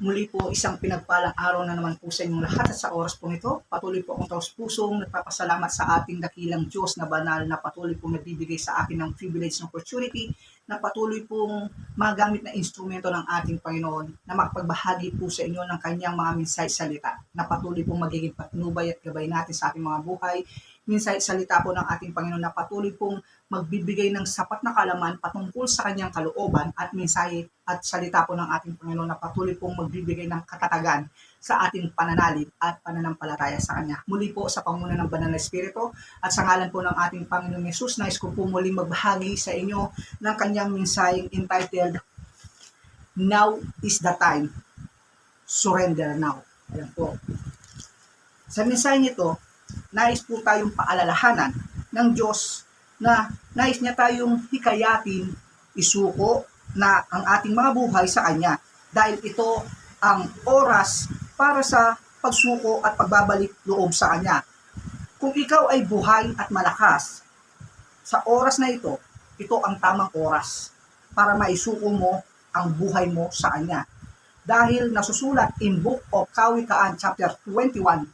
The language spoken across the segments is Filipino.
Muli po isang pinagpalang araw na naman po sa inyong lahat at sa oras po nito. Patuloy po akong taos-pusong nagpapasalamat sa ating dakilang Diyos na banal na patuloy pong nagbibigay sa akin ng privilege ng opportunity na patuloy pong magamit na instrumento ng ating Panginoon na makapagbahagi po sa inyo ng kanyang mga minsay salita na patuloy pong magiging patnubay at gabay natin sa ating mga buhay. Minsay salita po ng ating Panginoon na patuloy pong magbibigay ng sapat na kaalaman patungkol sa kanyang kalooban at mensahe at salita po ng ating Panginoon na patuloy pong magbibigay ng katatagan sa ating pananalig at pananampalataya sa Kanya. Muli po sa panguna ng Banal na Espiritu at sa ngalan po ng ating Panginoon Yesus, nais ko po muling magbahagi sa inyo ng kanyang mensaheng entitled, Now is the Time, Surrender Now. Ayan po. Sa mensaheng ito, nais po tayong paalalahanan ng Diyos na nais niya tayong hikayatin, isuko na ang ating mga buhay sa Kanya dahil ito ang oras para sa pagsuko at pagbabalik loob sa Kanya. Kung ikaw ay buhay at malakas, sa oras na ito ang tamang oras para maisuko mo ang buhay mo sa Kanya. Dahil nasusulat in Book of Kawikaan chapter 21,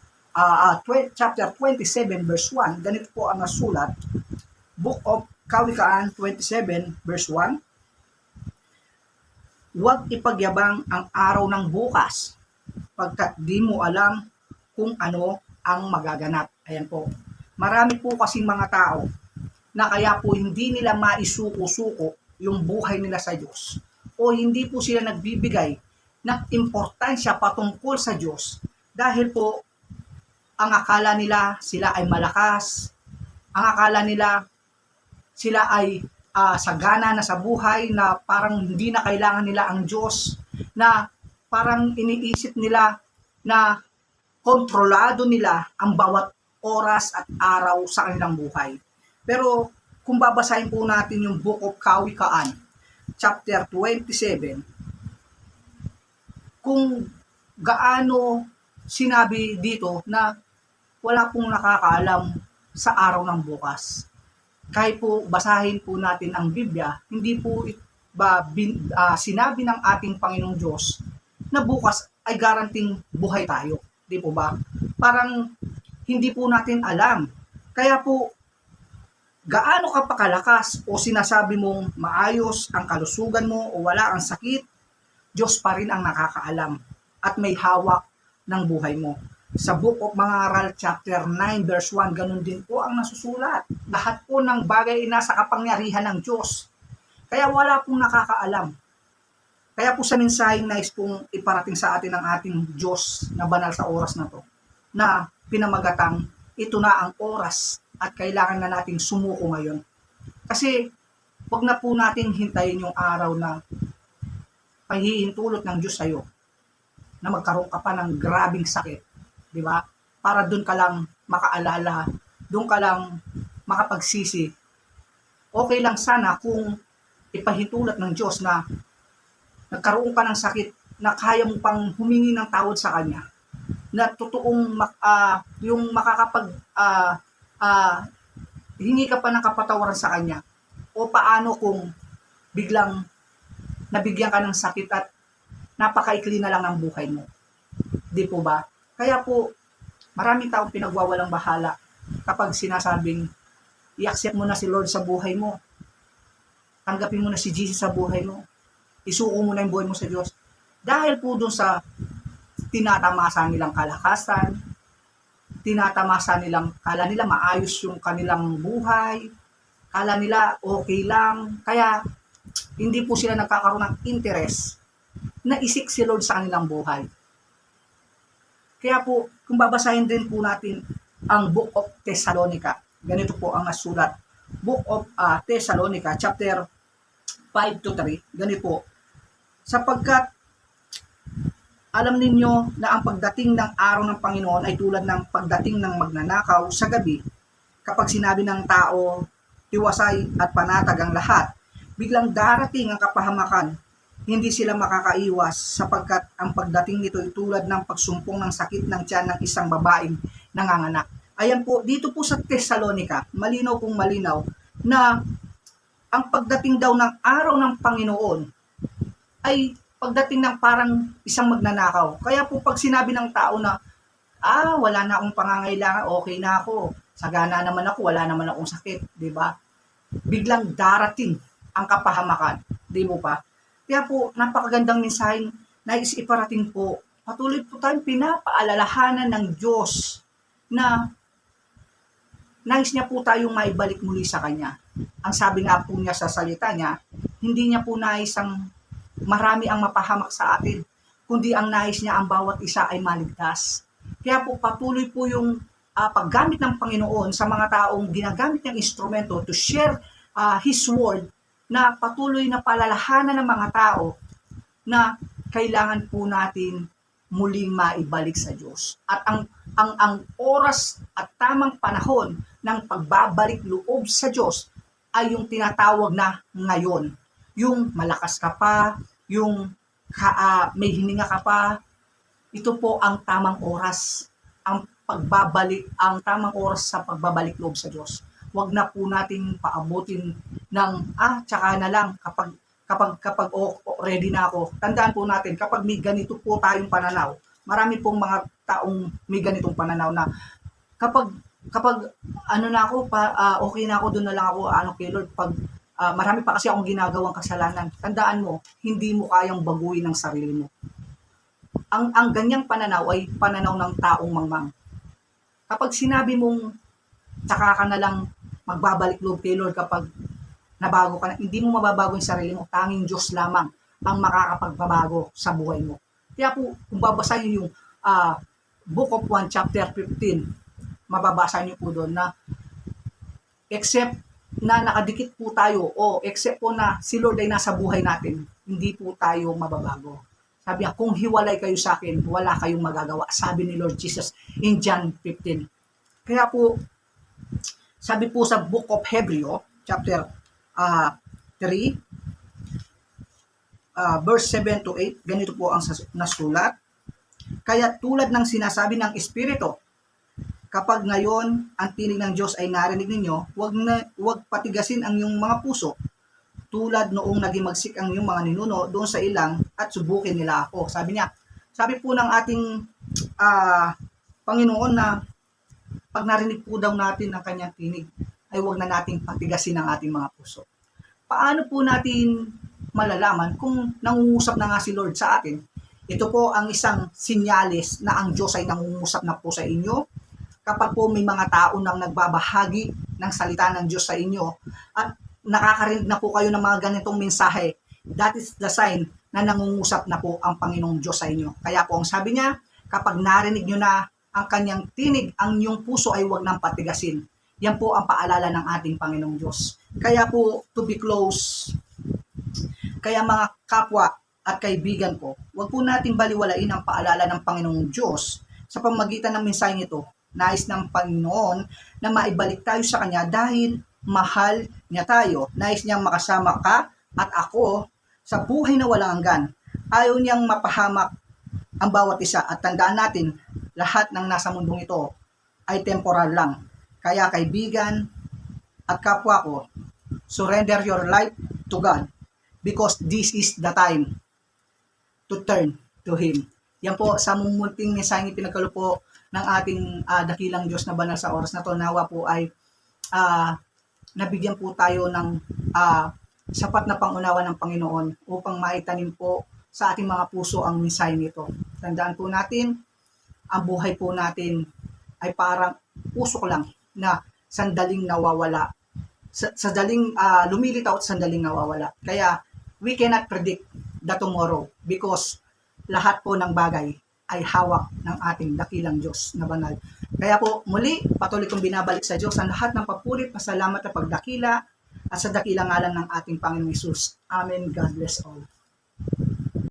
chapter 27 verse 1, ganito po ang nasulat. Book of Kawikaan 27 verse 1, huwag ipagyabang ang araw ng bukas pagkat di mo alam kung ano ang magaganap. Ayan po. Marami po kasing mga tao na kaya po hindi nila maisuko-suko yung buhay nila sa Diyos o hindi po sila nagbibigay ng importansya patungkol sa Diyos dahil po ang akala nila sila ay malakas, ang akala nila sila ay sagana na sa buhay na parang hindi na kailangan nila ang Diyos, na parang iniisip nila na kontrolado nila ang bawat oras at araw sa kanilang buhay. Pero kung babasahin po natin yung Book of Kawikaan, chapter 27, kung gaano sinabi dito na wala pong nakakaalam sa araw ng bukas. Kahit po basahin po natin ang Biblia, hindi po sinabi ng ating Panginoong Diyos na bukas ay garanting buhay tayo. Di po ba? Parang hindi po natin alam. Kaya po, gaano ka pakalakas o sinasabi mong maayos ang kalusugan mo o wala ang sakit, Diyos pa rin ang nakakaalam at may hawak ng buhay mo. Sa Book of Mga Aral, chapter 9, verse 1, ganun din po ang nasusulat. Lahat po ng bagay ay nasa kapangyarihan ng Diyos. Kaya wala pong nakakaalam. Kaya po sa mensaheng nais pong iparating sa atin ng ating Diyos na banal sa oras na to, na pinamagatang ito na ang oras at kailangan na nating sumuko ngayon. Kasi wag na po nating hintayin yung araw na pahihintulot ng Diyos sa'yo na magkaroon ka pa ng grabing sakit. Di ba? Para doon ka lang makaalala, doon ka lang makapagsisi. Okay lang sana kung ipahintulot ng Diyos na nagkaroon ka ng sakit na kaya mo pang humingi ng tawad sa Kanya. Na totoong yung makakapag hingi ka pa ng kapatawaran sa Kanya. O paano kung biglang nabigyan ka ng sakit at napakaikli na lang ng buhay mo. Di po ba? Kaya po, maraming taong pinagwawalang bahala kapag sinasabing, i-accept mo na si Lord sa buhay mo. Tanggapin mo na si Jesus sa buhay mo. Isuko mo na yung buhay mo sa Diyos. Dahil po doon sa tinatamasa nilang kalakasan, tinatamasa nilang, kala nila maayos yung kanilang buhay, kala nila okay lang, kaya hindi po sila nagkakaroon ng interest na isik si Lord sa kanilang buhay. Kaya po, kung babasahin din po natin ang Book of Thessalonica, ganito po ang nasulat. Book of Thessalonica, chapter 5-3, ganito po. Sapagkat alam ninyo na ang pagdating ng araw ng Panginoon ay tulad ng pagdating ng magnanakaw sa gabi. Kapag sinabi ng tao, tiwasay at panatag ang lahat, biglang darating ang kapahamakan. Hindi sila makakaiwas sapagkat ang pagdating nito ay tulad ng pagsumpong ng sakit ng tiyan ng isang babaeng nanganganak. Ayan po, dito po sa Thessalonica, malinaw pong malinaw na ang pagdating daw ng araw ng Panginoon ay pagdating ng parang isang magnanakaw. Kaya po pag sinabi ng tao na, wala na akong pangangailangan, okay na ako, sagana naman ako, wala naman akong sakit, di ba? Biglang darating ang kapahamakan, di mo pa? Kaya po, napakagandang mensaheng nais iparating po. Patuloy po tayong pinapaalalahanan ng Diyos na nais niya po tayong maibalik muli sa Kanya. Ang sabi nga po niya sa salita niya, hindi niya po nais ang marami ang mapahamak sa atin, kundi ang nais niya ang bawat isa ay maligtas. Kaya po patuloy po yung paggamit ng Panginoon sa mga taong ginagamit ng instrumento to share His Word, na patuloy na palalahanan ng mga tao na kailangan po natin muling maibalik sa Diyos. At ang oras at tamang panahon ng pagbabalik loob sa Diyos ay yung tinatawag na ngayon. Yung malakas ka pa, yung may hininga ka pa, ito po ang tamang oras, ang tamang oras sa pagbabalik loob sa Diyos. Huwag na po nating paabutin ng, tsaka na lang, kapag ready na ako. Tandaan po natin, kapag may ganito po tayong pananaw, marami pong mga taong may ganitong pananaw na kapag okay na ako, doon na lang ako, kay Lord, pag marami pa kasi akong ginagawang kasalanan. Tandaan mo, hindi mo kayang baguhin ang sarili mo. Ang ganyang pananaw ay pananaw ng taong mangmang. Kapag sinabi mong tsaka ka na lang magbabalik loob kay Lord kapag nabago ka na, hindi mo mababago yung sarili mo. Tanging Diyos lamang ang makakapagbabago sa buhay mo. Kaya po, kung babasahin yung Book of 1 chapter 15, mababasa niyo po doon na except na nakadikit po tayo except po na si Lord ay nasa buhay natin, hindi po tayo mababago. Sabi niya, kung hiwalay kayo sa akin, wala kayong magagawa. Sabi ni Lord Jesus in John 15. Kaya po, sabi po sa Book of Hebrew, chapter 3, verse 7 to 8, ganito po ang nasulat. Kaya tulad ng sinasabi ng Espiritu, kapag ngayon ang tinig ng Diyos ay narinig ninyo, huwag patigasin ang iyong mga puso, tulad noong naging magsik ang iyong mga ninuno doon sa ilang at subukin nila ako. Sabi po ng ating Panginoon na pag narinig po daw natin ang kanyang tinig, ay huwag na nating patigasin ang ating mga puso. Paano po natin malalaman kung nangungusap na nga si Lord sa atin? Ito po ang isang sinyalis na ang Diyos ay nangungusap na po sa inyo. Kapag po may mga tao nang nagbabahagi ng salita ng Diyos sa inyo at nakakarinig na po kayo ng mga ganitong mensahe, that is the sign na nangungusap na po ang Panginoong Diyos sa inyo. Kaya po ang sabi niya, kapag narinig nyo na ang kanyang tinig, ang inyong puso ay huwag nang patigasin. Yan po ang paalala ng ating Panginoong Diyos. Kaya po, to be close, kaya mga kapwa at kaibigan ko, huwag po natin baliwalain ang paalala ng Panginoong Diyos sa pamamagitan ng mensaheng ito. Nais ng Panginoon na maibalik tayo sa Kanya dahil mahal niya tayo. Nais niyang makasama ka at ako sa buhay na walang hanggan. Ayaw niyang mapahamak ang bawat isa at tandaan natin, lahat ng nasa mundong ito ay temporal lang. Kaya kaibigan at kapwa ko, surrender your life to God because this is the time to turn to Him. Yan po sa mumulting mensaheng pinagkaloob po ng ating dakilang Diyos na banal sa oras na to. Nawa po ay nabigyan po tayo ng sapat na pangunawa ng Panginoon upang maitanim po sa ating mga puso ang mensahe nito. Tandaan po natin, ang buhay po natin ay parang usok lang na sandaling nawawala. Sandaling lumilitaw at sandaling nawawala. Kaya we cannot predict the tomorrow because lahat po ng bagay ay hawak ng ating dakilang Diyos na banal. Kaya po muli, patuloy kong binabalik sa Diyos ang lahat ng papuri, pasalamat at pagdakila at sa dakilang ngalan ng ating Panginoong Hesus. Amen. God bless all.